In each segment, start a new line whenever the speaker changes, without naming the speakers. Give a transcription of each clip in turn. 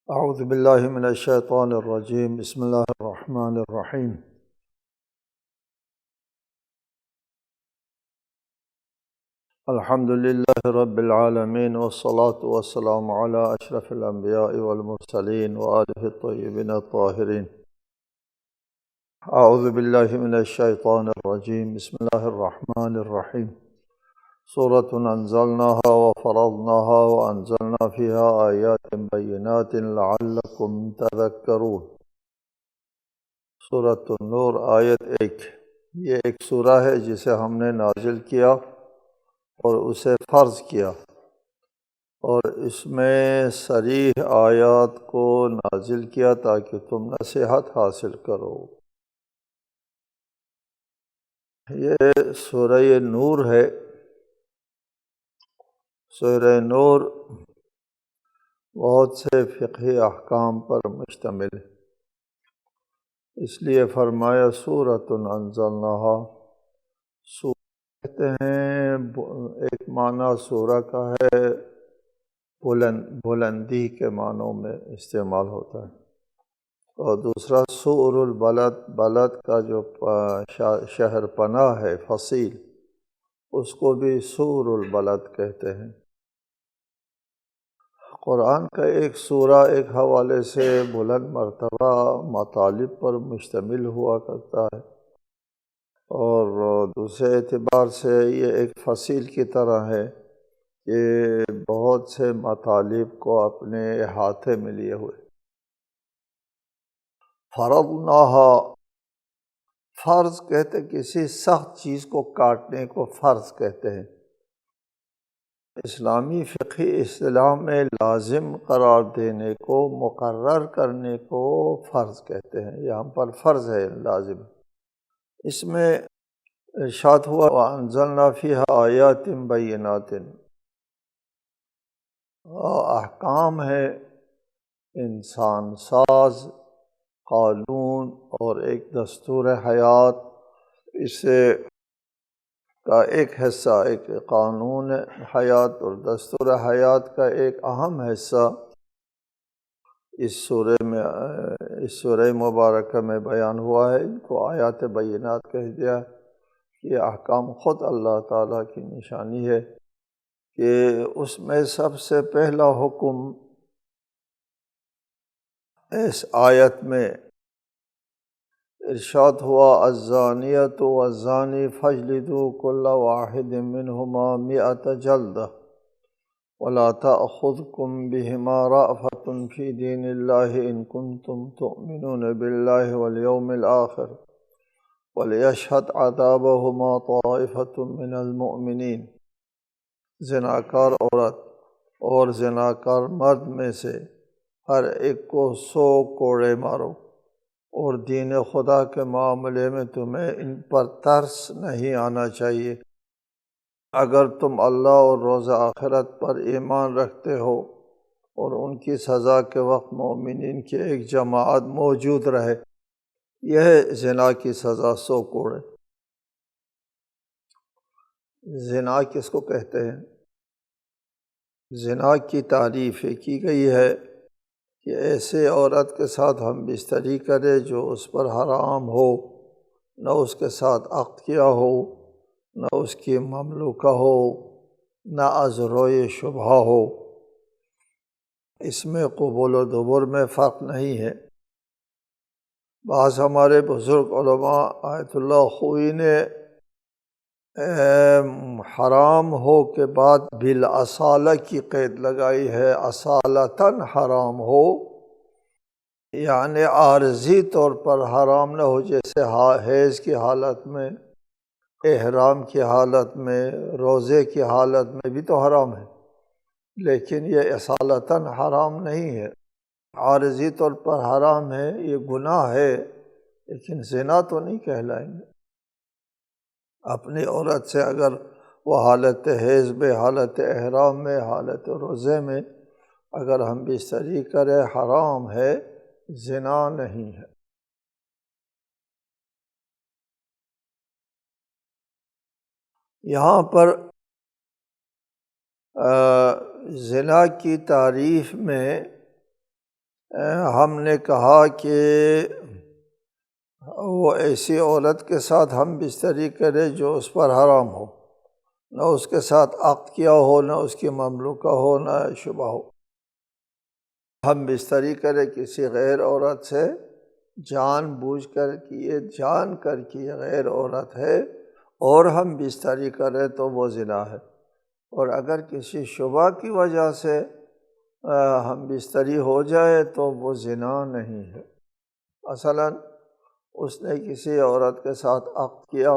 اعوذ باللہ من الشیطان الرجیم، بسم اللہ الرحمن الرحیم۔ الحمد للہ رب العالمین، والصلاة والسلام علی اشرف الانبیاء والمرسلین وآلہ الطیبین الطاہرین۔ اعوذ باللہ من الشیطان الرجیم، بسم اللہ الرحمن الرحیم۔ سورۃ انزلناها وفرضناها وانزلنا فيها آیات بینات لعلکم تذکرون۔ سورۃ النور آیت 1۔ یہ ایک سورہ ہے جسے ہم نے نازل کیا اور اسے فرض کیا، اور اس میں صریح آیات کو نازل کیا تاکہ تم نصیحت حاصل کرو۔ یہ سورہ نور ہے۔ سورہ نور بہت سے فقہی احکام پر مشتمل ہے، اس لیے فرمایا سورۃ انزلناها۔ سورہ کہتے ہیں، ایک معنی سورہ کا ہے بلندی کے معنوں میں استعمال ہوتا ہے، اور دوسرا سور البلد، بلد کا جو شہر پناہ ہے، فصیل، اس کو بھی سور البلد کہتے ہیں۔ قرآن کا ایک سورہ ایک حوالے سے بلند مرتبہ مطالب پر مشتمل ہوا کرتا ہے، اور دوسرے اعتبار سے یہ ایک فصیل کی طرح ہے کہ بہت سے مطالب کو اپنے احاطے میں لیے ہوئے۔ فرضناہا، فرض کہتے کسی سخت چیز کو کاٹنے کو فرض کہتے ہیں۔ اسلامی فقہی اصطلاح میں لازم قرار دینے کو، مقرر کرنے کو فرض کہتے ہیں۔ یہاں پر فرض ہے، لازم۔ اس میں ارشاد ہوا وَأَنزَلْنَا فِيهَا آیَاتٍ بَيِّنَاتٍ، احکام ہے انسان ساز، قانون اور ایک دستور حیات، اسے کا ایک حصہ، ایک قانون حیات اور دستور حیات کا ایک اہم حصہ اس سورہ مبارکہ میں بیان ہوا ہے۔ ان کو آیات بینات کہہ دیا۔ یہ احکام خود اللہ تعالیٰ کی نشانی ہے کہ اس میں سب سے پہلا حکم اس آیت میں ارشاد ہوا الزانیۃ والزانی فاجلدوا کل واحد منہما 100 جلدہ ولا تأخذکم بہما رأفۃ فی دین اللہ ان کنتم تؤمنون باللہ والیوم الآخر ولیشہد عذابہما طائفۃ من المؤمنین۔ زناکار عورت اور زناکار مرد میں سے ہر ایک کو 100 کوڑے مارو، اور دین خدا کے معاملے میں تمہیں ان پر ترس نہیں آنا چاہیے اگر تم اللہ اور روز آخرت پر ایمان رکھتے ہو، اور ان کی سزا کے وقت مومنین کی ایک جماعت موجود رہے۔ یہ زنا کی سزا 100 کوڑے۔ زنا کس کو کہتے ہیں؟ زنا کی تعریف کی گئی ہے کہ ایسے عورت کے ساتھ ہم بستری کرے جو اس پر حرام ہو، نہ اس کے ساتھ عقد کیا ہو، نہ اس کی مملوکہ ہو، نہ از روئے شبہ ہو۔ اس میں قبول و دبر میں فرق نہیں ہے۔ بعض ہمارے بزرگ علماء آیت اللہ خوئی نے حرام ہو کے بعد بالاصالہ کی قید لگائی ہے، اصالتاً حرام ہو، یعنی عارضی طور پر حرام نہ ہو، جیسے حیض کی حالت میں، احرام کی حالت میں، روزے کی حالت میں بھی تو حرام ہے، لیکن یہ اصالتاً حرام نہیں ہے، عارضی طور پر حرام ہے، یہ گناہ ہے، لیکن زنا تو نہیں کہلائیں گے۔ اپنی عورت سے اگر وہ حالت حیض میں، حالت احرام میں، حالت روزے میں اگر ہم بستری کرے، حرام ہے، زنا نہیں ہے۔ یہاں پر زنا کی تعریف میں ہم نے کہا کہ وہ ایسی عورت کے ساتھ ہم بستری کرے جو اس پر حرام ہو، نہ اس کے ساتھ عقد کیا ہو، نہ اس کی مملوکہ ہو، نہ شبہ ہو۔ ہم بستری کرے کسی غیر عورت سے جان بوجھ کر کہ یہ جان کر کہ یہ غیر عورت ہے اور ہم بستری کریں تو وہ زنا ہے۔ اور اگر کسی شبہ کی وجہ سے ہم بستری ہو جائے تو وہ زنا نہیں ہے۔ مثلاً اس نے کسی عورت کے ساتھ عقد کیا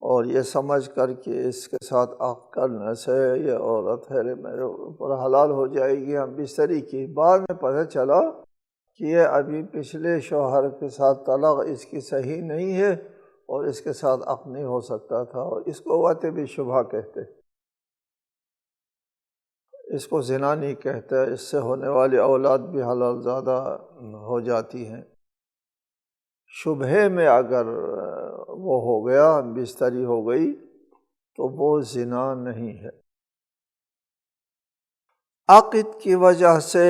اور یہ سمجھ کر کہ اس کے ساتھ عقد کرنے سے یہ عورت ہے میرے اوپر حلال ہو جائے گی، ہم بستری کی، بعد میں پتہ چلا کہ یہ ابھی پچھلے شوہر کے ساتھ طلاق اس کی صحیح نہیں ہے اور اس کے ساتھ عقد نہیں ہو سکتا تھا، اور اس کو وقت بھی شبہ کہتے، اس کو زنا نہیں کہتے، اس سے ہونے والی اولاد بھی حلال زادہ ہو جاتی ہیں۔ شبہے میں اگر وہ ہو گیا، بستری ہو گئی، تو وہ زنا نہیں ہے۔ عقد کی وجہ سے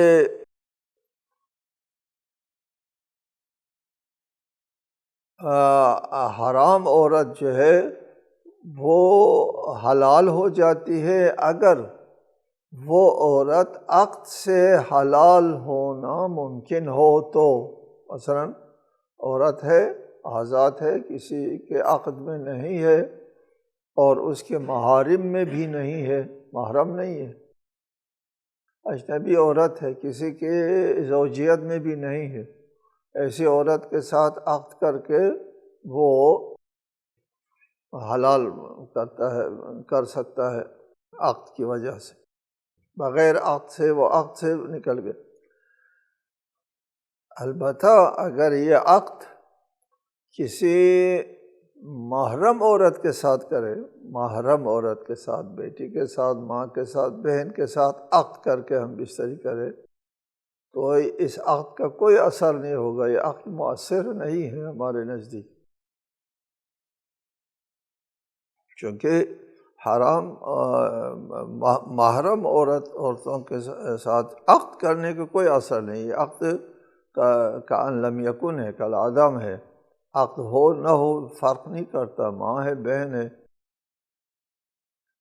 حرام عورت جو ہے وہ حلال ہو جاتی ہے اگر وہ عورت عقد سے حلال ہونا ممکن ہو تو۔ مثلاً عورت ہے، آزاد ہے، کسی کے عقد میں نہیں ہے اور اس کے محارم میں بھی نہیں ہے، محرم نہیں ہے، اجنبی عورت ہے، کسی کے زوجیت میں بھی نہیں ہے، ایسی عورت کے ساتھ عقد کر کے وہ حلال کر سکتا ہے عقد کی وجہ سے، بغیر عقد سے وہ عقد سے نکل گئے۔ البتہ اگر یہ عقد کسی محرم عورت کے ساتھ کرے، محرم عورت کے ساتھ، بیٹی کے ساتھ، ماں کے ساتھ، بہن کے ساتھ عقد کر کے ہم بستری کرے تو اس عقد کا کوئی اثر نہیں ہوگا، یہ عقد مؤثر نہیں ہے ہمارے نزدیک، چونکہ حرام محرم عورتوں کے ساتھ عقد کرنے کا کوئی اثر نہیں ہے، عقد کأن لم یکن ہے، کالعدم ہے، عقد ہو نہ ہو فرق نہیں کرتا، ماں ہے، بہن ہے۔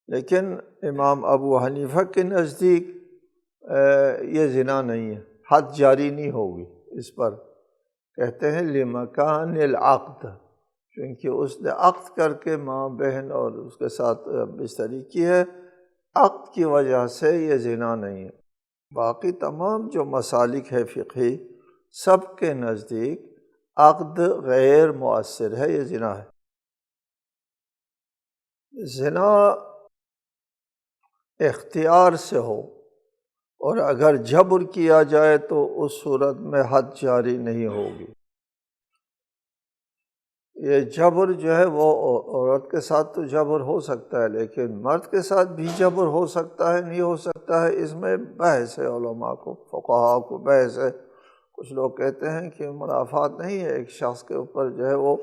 لیکن امام ابو حنیفہ کے نزدیک یہ زنا نہیں ہے، حد جاری نہیں ہوگی اس پر، کہتے ہیں لمکان العقد، کیونکہ اس نے عقد کر کے ماں بہن اور اس کے ساتھ بستری کی ہے، عقد کی وجہ سے یہ زنا نہیں ہے۔ باقی تمام جو مسالک ہے فقہی، سب کے نزدیک عقد غیر مؤثر ہے، یہ زنا ہے۔ زنا اختیار سے ہو اور اگر جبر کیا جائے تو اس صورت میں حد جاری نہیں ہوگی۔ یہ جبر جو ہے وہ عورت کے ساتھ تو جبر ہو سکتا ہے، لیکن مرد کے ساتھ بھی جبر ہو سکتا ہے، نہیں ہو سکتا ہے، اس میں بحث ہے، علماء کو، فقہاء کو بحث ہے۔ کچھ لوگ کہتے ہیں کہ منافات نہیں ہے ایک شخص کے اوپر جو ہے وہ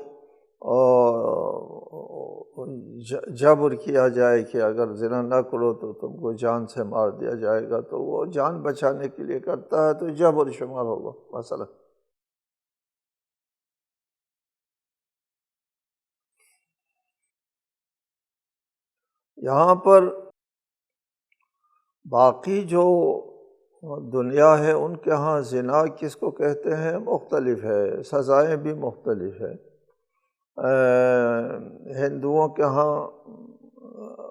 جبر کیا جائے کہ اگر زنا نہ کرو تو تم کو جان سے مار دیا جائے گا، تو وہ جان بچانے کے لیے کرتا ہے تو جبر شمار ہوگا مثلا۔ یہاں پر باقی جو دنیا ہے ان کے ہاں زنا کس کو کہتے ہیں مختلف ہے، سزائیں بھی مختلف ہے۔ ہندوؤں کے ہاں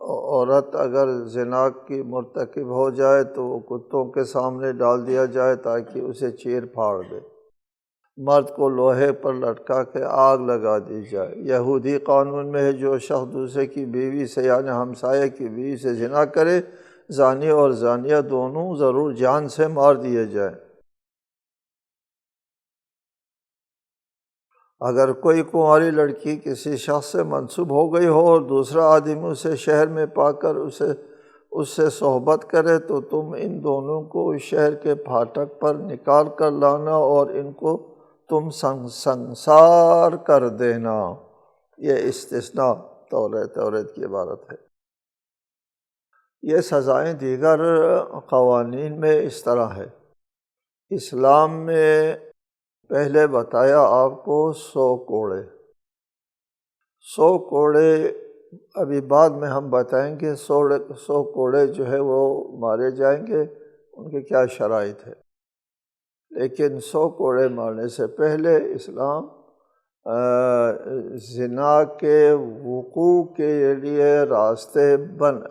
عورت اگر زنا کی مرتکب ہو جائے تو وہ کتوں کے سامنے ڈال دیا جائے تاکہ اسے چیر پھاڑ دے، مرد کو لوہے پر لٹکا کے آگ لگا دی جائے۔ یہودی قانون میں ہے جو شخص دوسرے کی بیوی سے یعنی ہمسائے کی بیوی سے زنا کرے، زانی اور زانیہ دونوں ضرور جان سے مار دیے جائیں۔ اگر کوئی کنواری لڑکی کسی شخص سے منسوب ہو گئی ہو اور دوسرا آدمی اسے شہر میں پا کر اس سے صحبت کرے تو تم ان دونوں کو شہر کے پھاٹک پر نکال کر لانا اور ان کو تم سنسار کر دینا۔ یہ استثناء توریت کی عبارت ہے۔ یہ سزائیں دیگر قوانین میں اس طرح ہے اسلام میں پہلے بتایا آپ کو 100 کوڑے، 100 کوڑے ابھی بعد میں ہم بتائیں گے 100 کوڑے جو ہے وہ مارے جائیں گے، ان کے کیا شرائط ہے، لیکن 100 کوڑے مارنے سے پہلے اسلام زنا کے وقوع کے لیے راستے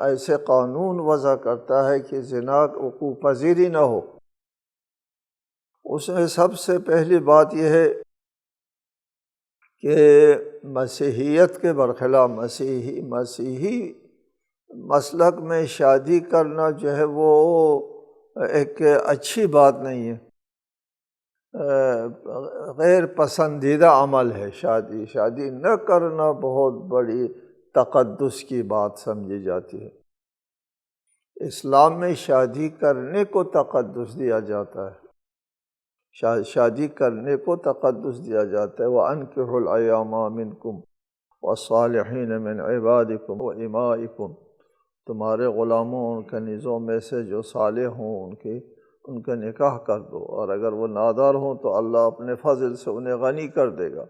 ایسے قانون وضع کرتا ہے کہ زنا وقوع پذیری نہ ہو۔ اس میں سب سے پہلی بات یہ ہے کہ مسیحیت کے برخلاف مسیحی مسلک میں شادی کرنا جو ہے وہ ایک اچھی بات نہیں ہے، غیر پسندیدہ عمل ہے۔ شادی نہ کرنا بہت بڑی تقدس کی بات سمجھی جاتی ہے۔ اسلام میں شادی کرنے کو تقدس دیا جاتا ہے، شادی کرنے کو تقدس دیا جاتا ہے۔ وَأَنكِحُوا الْأَيَامَ مِنكُمْ وَالصَّالِحِينَ مِنْ عِبَادِكُمْ وَإِمَائِكُمْ، تمہارے غلاموں ان کنیزوں میں سے جو صالح ہوں ان کا نکاح کر دو، اور اگر وہ نادار ہوں تو اللہ اپنے فضل سے انہیں غنی کر دے گا۔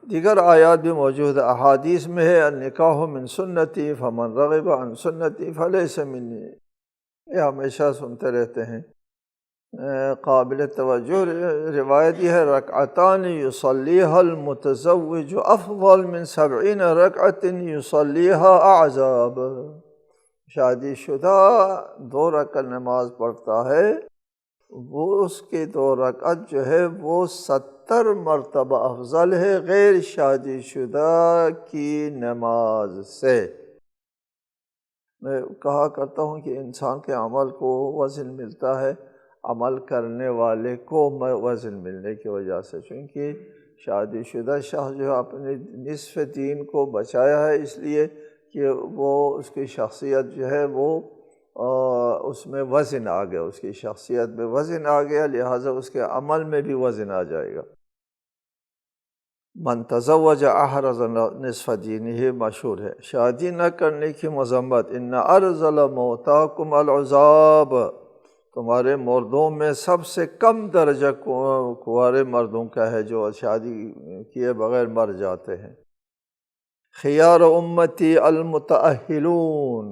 دیگر آیات بھی موجود ہے، احادیث میں ہے النکاح من سنتی فمن رغب عن سنتی فلیس منی، یہ ہمیشہ سنتے رہتے ہیں۔ قابل توجہ روایت یہ ہے، رکعتان یصلیھا المتزوج افضل من 70 رکعۃ یصلیھا اعزاب، شادی شدہ 2 رکعت نماز پڑھتا ہے، وہ اس کی 2 رکعت جو ہے وہ 70 مرتبہ افضل ہے غیر شادی شدہ کی نماز سے۔ میں کہا کرتا ہوں کہ انسان کے عمل کو وزن ملتا ہے عمل کرنے والے کو وزن ملنے کی وجہ سے، چونکہ شادی شدہ شخص جو اپنے نصف دین کو بچایا ہے اس لیے کہ وہ اس کی شخصیت جو ہے وہ اس میں وزن آ گیا، اس کی شخصیت میں وزن آ گیا، لہٰذا اس کے عمل میں بھی وزن آ جائے گا۔ من تزوج احرز نصف دینہ مشہور ہے۔ شادی نہ کرنے کی مذمت، ان ارذل موتاکم العذاب، تمہارے مردوں میں سب سے کم درجہ کنوارے مردوں کا ہے جو شادی کیے بغیر مر جاتے ہیں۔ خیار امتی المتأہلون،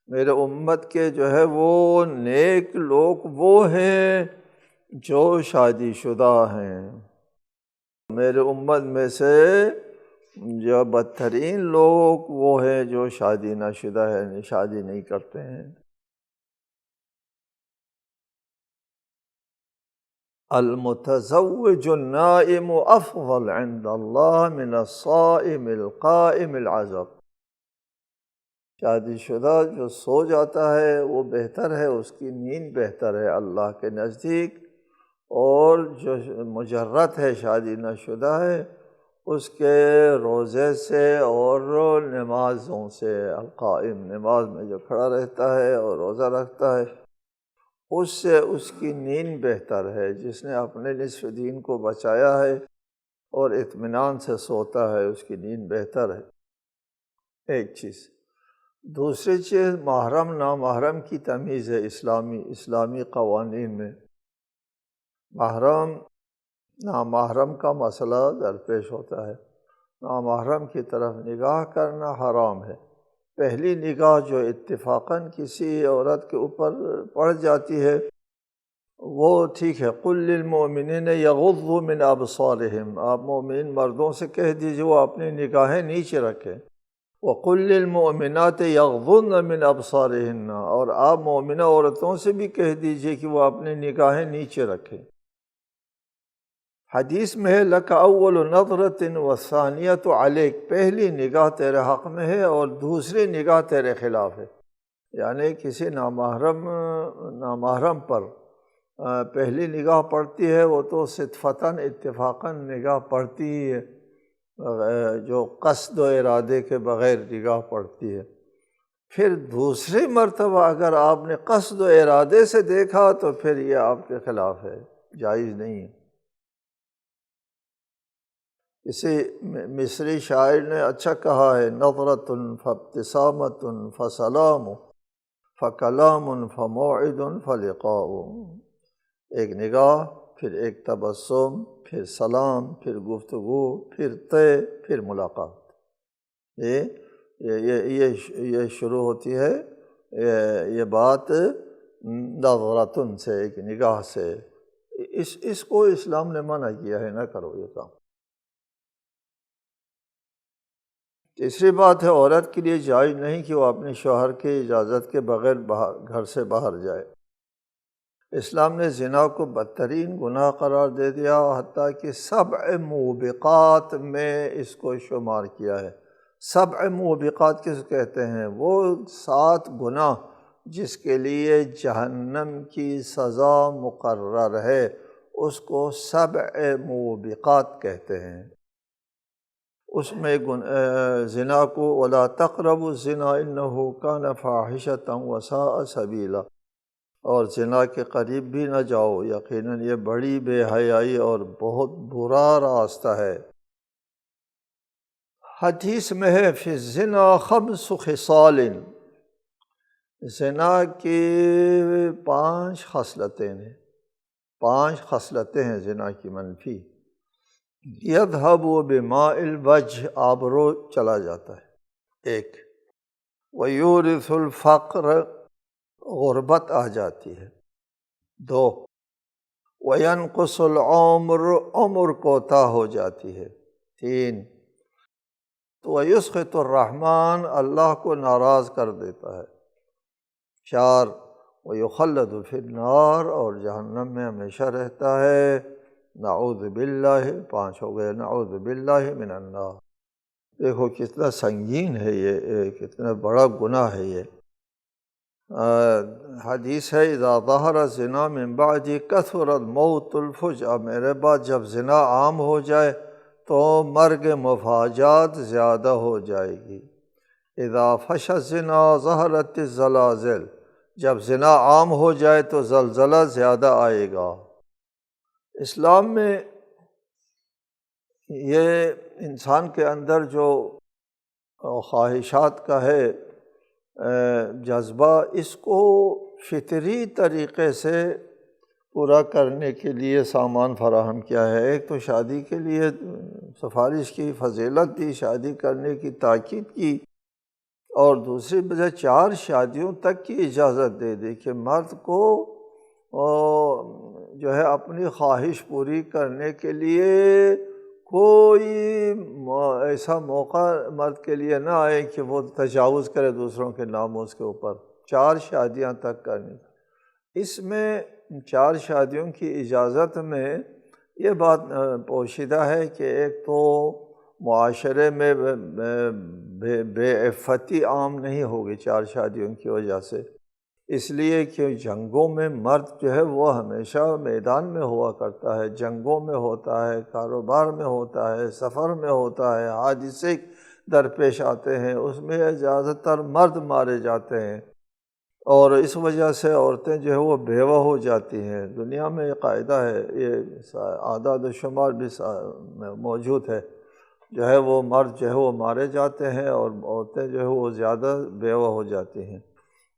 میرے امت کے جو ہے وہ نیک لوگ وہ ہیں جو شادی شدہ ہیں، میرے امت میں سے جو بدترین لوگ وہ ہیں جو شادی نہ شدہ ہے، شادی نہیں کرتے ہیں۔ المتزوج النائم افضل عند اللہ من الصائم القائم العزب، شادی شدہ جو سو جاتا ہے وہ بہتر ہے، اس کی نیند بہتر ہے اللہ کے نزدیک، اور جو مجرد ہے شادی نہ شدہ ہے اس کے روزے سے اور نمازوں سے، القائم نماز میں جو کھڑا رہتا ہے اور روزہ رکھتا ہے اس سے اس کی نیند بہتر ہے۔ جس نے اپنے نصف دین کو بچایا ہے اور اطمینان سے سوتا ہے اس کی نیند بہتر ہے، ایک چیز۔ دوسری چیز محرم نامحرم کی تمیز ہے اسلامی قوانین میں۔ محرم نامحرم کا مسئلہ درپیش ہوتا ہے، نامحرم کی طرف نگاہ کرنا حرام ہے۔ پہلی نگاہ جو اتفاقاً کسی عورت کے اوپر پڑ جاتی ہے وہ ٹھیک ہے، قل للمؤمنین یغضوا من ابصارہم، آپ مومن مردوں سے کہہ دیجئے وہ اپنی نگاہیں نیچے رکھیں، وقل للمؤمنات یغضضن من ابصارہن، اور آپ مومنہ عورتوں سے بھی کہہ دیجئے کہ وہ اپنی نگاہیں نیچے رکھیں۔ حدیث میں ہے لک اول نظرۃ والثانیۃ علیک، پہلی نگاہ تیرے حق میں ہے اور دوسری نگاہ تیرے خلاف ہے، یعنی کسی نامحرم پر پہلی نگاہ پڑتی ہے وہ تو صدفتاً اتفاقاً نگاہ پڑتی ہی ہے، جو قصد و ارادے کے بغیر نگاہ پڑتی ہے۔ پھر دوسری مرتبہ اگر آپ نے قصد و ارادے سے دیکھا تو پھر یہ آپ کے خلاف ہے، جائز نہیں ہے۔ اسی مصری شاعر نے اچھا کہا ہے، نظرۃ فابتسامۃ فسلام فکلام فموعد فلقاء، ایک نگاہ، پھر ایک تبسم، پھر سلام، پھر گفتگو، پھر طے، پھر ملاقات۔ یہ شروع ہوتی ہے یہ بات نظرتن سے، ایک نگاہ سے۔ اس کو اسلام نے منع کیا ہے، نہ کرو یہ کام۔ تیسری بات ہے، عورت کے لیے جائز نہیں کہ وہ اپنے شوہر کی اجازت کے بغیر گھر سے باہر جائے۔ اسلام نے زنا کو بدترین گناہ قرار دے دیا، حتیٰ کہ 7 موبقات میں اس کو شمار کیا ہے۔ 7 موبقات کس کہتے ہیں؟ وہ 7 گناہ جس کے لیے جہنم کی سزا مقرر ہے، اس کو 7 موبقات کہتے ہیں۔ اس میں زنا کو وَلَا تَقْرَبُوا الزِّنَا إِنَّهُ كَانَ فَاحِشَةً وَسَاءَ سَبِيلًا، اور زنا کے قریب بھی نہ جاؤ، یقیناً یہ بڑی بے حیائی اور بہت برا راستہ ہے۔ حدیث میں ہے فی الزنا 5 خصال، زنا کی 5 خصلتیں ہیں، 5 خصلتیں ہیں زنا کی منفی۔ یذہب بماء الوجہ، آبرو چلا جاتا ہے، ایک۔ ویورث الفقر، غربت آ جاتی ہے، 2۔ وینقص العمر، عمر کوتاہ ہو جاتی ہے، 3۔ ویسخط الرحمن، اللہ کو ناراض کر دیتا ہے، 4۔ ویخلد فی النار، اور جہنم میں ہمیشہ رہتا ہے، نعوذ باللہ، 5 ہو گئے، نعوذ باللہ من النار۔ دیکھو کتنا سنگین ہے یہ، کتنا بڑا گناہ ہے یہ۔ حدیث ہے اذا ظہر الزنا من بعد کثر الموت الفجأہ، میرے بعد جب زنا عام ہو جائے تو مرگ مفاجات زیادہ ہو جائے گی۔ اذا فشى الزنا ظہرت الزلازل، جب زنا عام ہو جائے تو زلزلہ زیادہ آئے گا۔ اسلام میں یہ انسان کے اندر جو خواہشات کا ہے جذبہ، اس کو فطری طریقے سے پورا کرنے کے لیے سامان فراہم کیا ہے۔ ایک تو شادی کے لیے سفارش کی، فضیلت دی، شادی کرنے کی تاکید کی، اور دوسری وجہ 4 شادیوں تک کی اجازت دے دی کہ مرد کو جو ہے اپنی خواہش پوری کرنے کے لیے کوئی ایسا موقع مرد کے لیے نہ آئے کہ وہ تجاوز کرے دوسروں کے ناموس کے اوپر۔ 4 شادیاں تک کرنی۔ اس میں 4 شادیوں کی اجازت میں یہ بات پوشیدہ ہے کہ ایک تو معاشرے میں بے عفتی عام نہیں ہوگی 4 شادیوں کی وجہ سے، اس لیے کہ جنگوں میں مرد جو ہے وہ ہمیشہ میدان میں ہوا کرتا ہے، جنگوں میں ہوتا ہے، کاروبار میں ہوتا ہے، سفر میں ہوتا ہے، حادثے درپیش آتے ہیں، اس میں زیادہ تر مرد مارے جاتے ہیں، اور اس وجہ سے عورتیں جو ہے وہ بیوہ ہو جاتی ہیں۔ دنیا میں یہ قاعدہ ہے، یہ اعداد و شمار بھی موجود ہے، جو ہے وہ مرد جو ہے وہ مارے جاتے ہیں اور عورتیں جو ہے وہ زیادہ بیوہ ہو جاتی ہیں،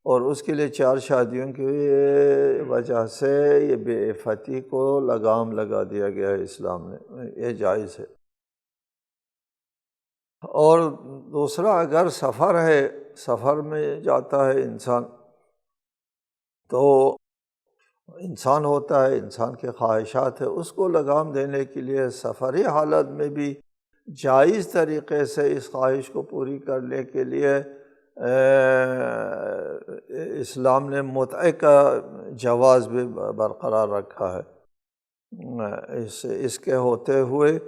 اور اس کے لیے 4 شادیوں کی وجہ سے یہ بے عفتی کو لگام لگا دیا گیا ہے اسلام نے، یہ جائز ہے۔ اور دوسرا، اگر سفر ہے، سفر میں جاتا ہے انسان، تو انسان ہوتا ہے، انسان کے خواہشات ہے، اس کو لگام دینے کے لیے سفری حالت میں بھی جائز طریقے سے اس خواہش کو پوری کرنے کے لیے اسلام نے متعہ کا جواز بھی برقرار رکھا ہے۔ اس کے ہوتے ہوئے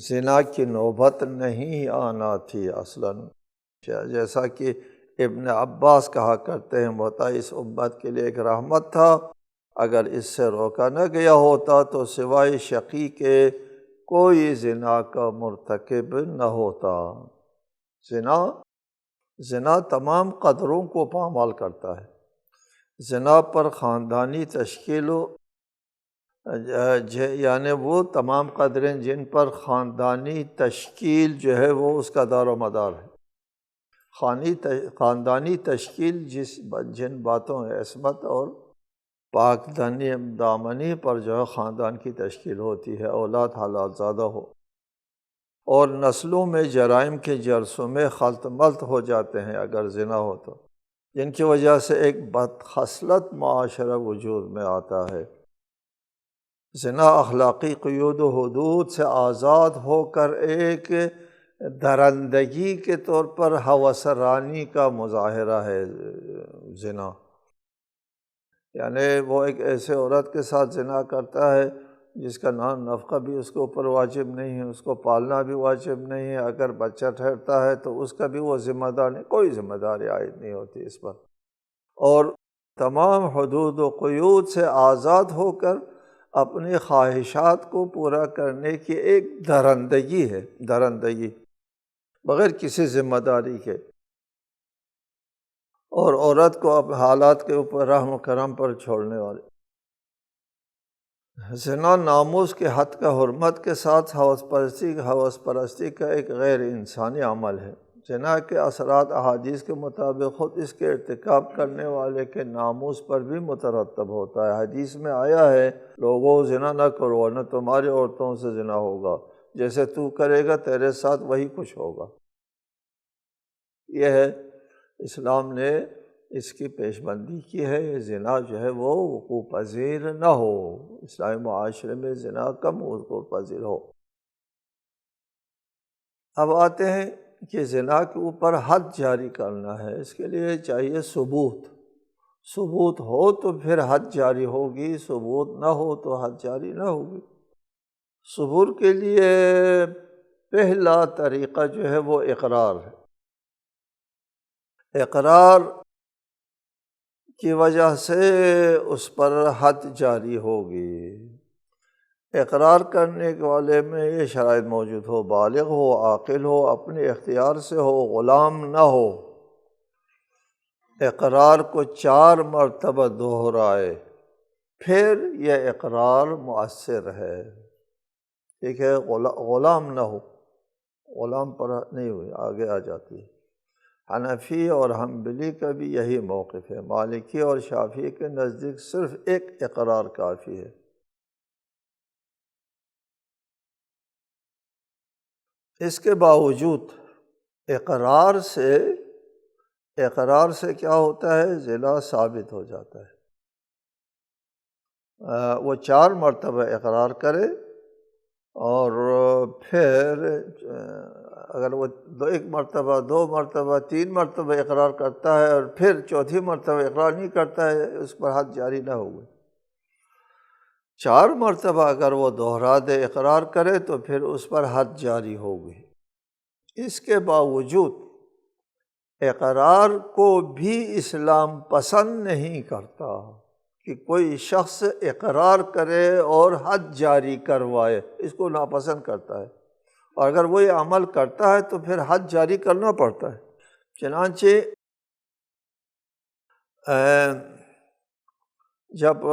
زنا کی نوبت نہیں آنا تھی اصلاً، جیسا کہ ابن عباس کہا کرتے ہیں، متعہ اس امت کے لیے ایک رحمت تھا، اگر اس سے روکا نہ گیا ہوتا تو سوائے شقی کے کوئی زنا کا مرتکب نہ ہوتا۔ زنا تمام قدروں کو پامال کرتا ہے۔ زنا پر خاندانی تشکیل یعنی وہ تمام قدریں جن پر خاندانی تشکیل جو ہے وہ اس کا دار و مدار ہے۔ خاندانی تشکیل جن باتوں عصمت اور پاک دامنی پر جو ہے خاندان کی تشکیل ہوتی ہے، اولاد حلال زادہ ہو، اور نسلوں میں جرائم کے جرثومے خلط ملط ہو جاتے ہیں اگر زنا ہو تو، جن کی وجہ سے ایک بدخصلت معاشرہ وجود میں آتا ہے۔ زنا اخلاقی قیود و حدود سے آزاد ہو کر ایک درندگی کے طور پر ہوس رانی کا مظاہرہ ہے۔ زنا یعنی وہ ایک ایسے عورت کے ساتھ زنا کرتا ہے جس کا نام نفقہ بھی اس کے اوپر واجب نہیں ہے، اس کو پالنا بھی واجب نہیں ہے، اگر بچہ ٹھہرتا ہے تو اس کا بھی وہ ذمہ دار نہیں، کوئی ذمہ داری عائد نہیں ہوتی اس پر، اور تمام حدود و قیود سے آزاد ہو کر اپنی خواہشات کو پورا کرنے کی ایک درندگی ہے، درندگی بغیر کسی ذمہ داری کے، اور عورت کو اب حالات کے اوپر رحم و کرم پر چھوڑنے والے۔ زنا ناموس کے حد کا حرمت کے ساتھ ہوس پرستی کا ایک غیر انسانی عمل ہے۔ زنا کے اثرات احادیث کے مطابق خود اس کے ارتکاب کرنے والے کے ناموس پر بھی مترتب ہوتا ہے۔ حدیث میں آیا ہے، لوگوں زنا نہ کرو ورنہ تمہاری عورتوں سے زنا ہوگا، جیسے تو کرے گا تیرے ساتھ وہی کچھ ہوگا۔ یہ ہے اسلام نے اس کی پیش بندی کی ہے، یہ زنا جو ہے وہ وقوع پذیر نہ ہو، اسلامی معاشرے میں زنا کم وقوع پذیر ہو۔ اب آتے ہیں کہ زنا کے اوپر حد جاری کرنا ہے، اس کے لیے چاہیے ثبوت ہو تو پھر حد جاری ہوگی، ثبوت نہ ہو تو حد جاری نہ ہوگی۔ ثبوت کے لیے پہلا طریقہ جو ہے وہ اقرار ہے۔ اقرار کی وجہ سے اس پر حد جاری ہوگی۔ اقرار کرنے کے والے میں یہ شرائط موجود ہو، بالغ ہو، عاقل ہو، اپنے اختیار سے ہو، غلام نہ ہو، اقرار کو 4 مرتبہ دہرائے، پھر یہ اقرار مؤثر ہے۔ ٹھیک ہے، غلام نہ ہو، غلام پر نہیں ہوئی، آگے آ جاتی ہے۔ حنفی اور حنبلی کا بھی یہی موقف ہے، مالکی اور شافعی کے نزدیک صرف ایک اقرار کافی ہے۔ اس کے باوجود اقرار سے کیا ہوتا ہے؟ زنا ثابت ہو جاتا ہے۔ وہ 4 مرتبہ اقرار کرے اور پھر اگر وہ 1 مرتبہ، 2 مرتبہ، 3 مرتبہ اقرار کرتا ہے اور پھر چوتھی مرتبہ اقرار نہیں کرتا ہے، اس پر حد جاری نہ ہوگی۔ 4 مرتبہ اگر وہ دہرا دے، اقرار کرے، تو پھر اس پر حد جاری ہوگی۔ اس کے باوجود اقرار کو بھی اسلام پسند نہیں کرتا کہ کوئی شخص اقرار کرے اور حد جاری کروائے، اس کو ناپسند کرتا ہے، اور اگر وہ یہ عمل کرتا ہے تو پھر حد جاری کرنا پڑتا ہے۔ چنانچہ جب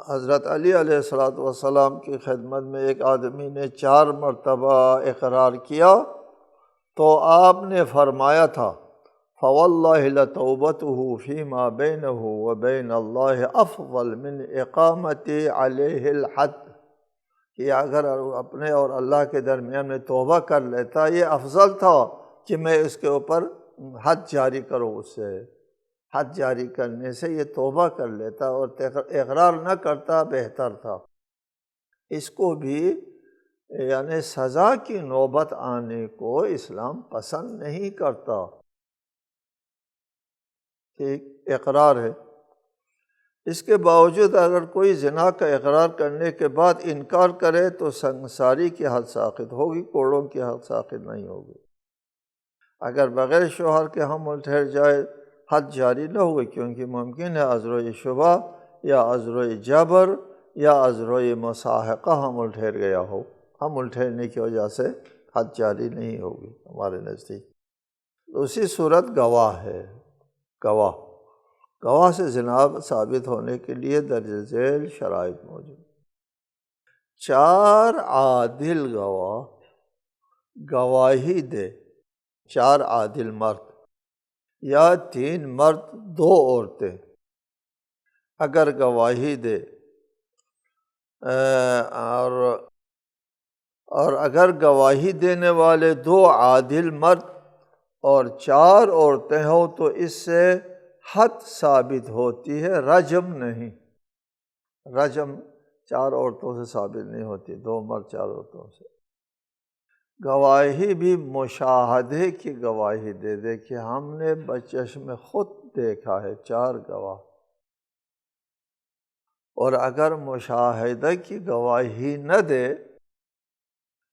حضرت علی علیہ السلام کی خدمت میں ایک آدمی نے 4 مرتبہ اقرار کیا تو آپ نے فرمایا تھا، فواللہ لتوبتہ فیما بینہ وبین اللہ افضل من اقامت علیہ الحد، کہ اگر اپنے اور اللہ کے درمیان میں توبہ کر لیتا، یہ افضل تھا کہ میں اس کے اوپر حد جاری کروں، اس سے حد جاری کرنے سے یہ توبہ کر لیتا اور اقرار نہ کرتا بہتر تھا۔ اس کو بھی یعنی سزا کی نوبت آنے کو اسلام پسند نہیں کرتا۔ ٹھیک، اقرار ہے۔ اس کے باوجود اگر کوئی زنا کا اقرار کرنے کے بعد انکار کرے تو سنگساری کی حد ساقط ہوگی، کوڑوں کی حد ساقط نہیں ہوگی۔ اگر بغیر شوہر کے حمل ٹھہر جائے، حد جاری نہ ہوئے، کیونکہ ممکن ہے عذر شبہ یا عذر جبر یا عذر مصاحقہ حمل ٹھہر گیا ہو، حمل ٹھہرنے کی وجہ سے حد جاری نہیں ہوگی ہمارے نزدیک۔ اسی صورت گواہ ہے، گواہ سے زنا ثابت ہونے کے لیے درج ذیل شرائط موجود۔ 4 عادل گواہ گواہی دے 4 عادل مرد یا 3 مرد 2 عورتیں اگر گواہی دے، اور اگر گواہی دینے والے 2 عادل مرد اور 4 عورتیں ہوں تو اس سے حد ثابت ہوتی ہے، رجم نہیں۔ رجم 4 عورتوں سے ثابت نہیں ہوتی، 2 مرد 4 عورتوں سے۔ گواہی بھی مشاہدے کی گواہی دے دے کہ ہم نے بچشم خود دیکھا ہے، 4 گواہ۔ اور اگر مشاہدہ کی گواہی نہ دے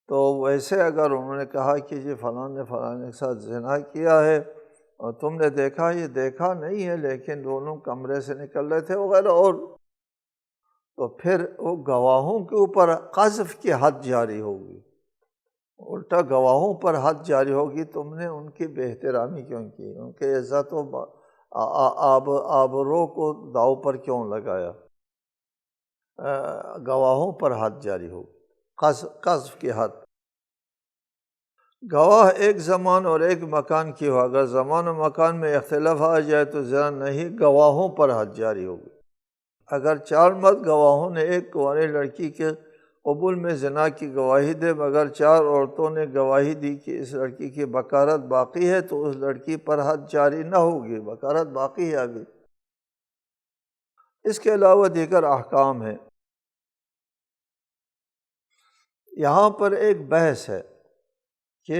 تو ویسے اگر انہوں نے کہا کہ جی فلاں نے فلاں کے ساتھ زنا کیا ہے اور تم نے دیکھا، یہ دیکھا نہیں ہے لیکن دونوں کمرے سے نکل رہے تھے وغیرہ، اور تو پھر وہ گواہوں کے اوپر قذف کی حد جاری ہوگی، الٹا گواہوں پر حد جاری ہوگی، تم نے ان کی بے احترامی کیوں کی، ان کے عزت و آبرو کو داؤ پر کیوں لگایا۔ گواہوں پر حد جاری ہوگی، قذف کی حد۔ گواہ ایک زمان اور ایک مکان کی ہو، اگر زمان و مکان میں اختلاف آ جائے تو زنا نہیں، گواہوں پر حد جاری ہوگی۔ اگر 4 مرد گواہوں نے ایک کنواری لڑکی کے قبول میں زنا کی گواہی دے مگر 4 عورتوں نے گواہی دی کہ اس لڑکی کی بکارت باقی ہے تو اس لڑکی پر حد جاری نہ ہوگی، بکارت باقی ہے ابھی۔ اس کے علاوہ دیگر احکام ہیں۔ یہاں پر ایک بحث ہے کہ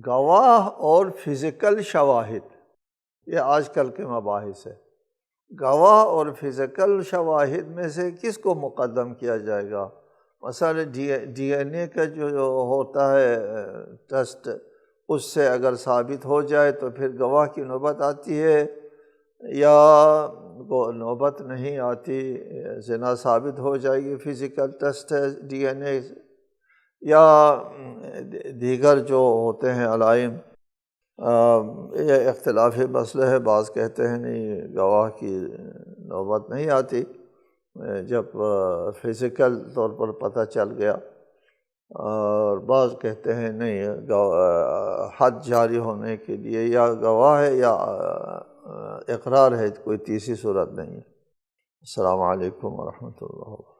گواہ اور فزیکل شواہد، یہ آج کل کے مباحث ہے، گواہ اور فزیکل شواہد میں سے کس کو مقدم کیا جائے گا؟ مثلا ڈی این اے کا جو ہوتا ہے ٹیسٹ، اس سے اگر ثابت ہو جائے تو پھر گواہ کی نوبت آتی ہے، یا وہ نوبت نہیں آتی، زنا ثابت ہو جائے گی، فزیکل ٹیسٹ ہے ڈی این اے، یا دیگر جو ہوتے ہیں علائم۔ یہ اختلافی مسئلہ ہے، بعض کہتے ہیں نہیں گواہ کی نوبت نہیں آتی جب فزیکل طور پر پتہ چل گیا، اور بعض کہتے ہیں نہیں حد جاری ہونے کے لیے یا گواہ ہے یا اقرار ہے، کوئی تیسری صورت نہیں ہے۔ السلام علیکم ورحمۃ اللہ۔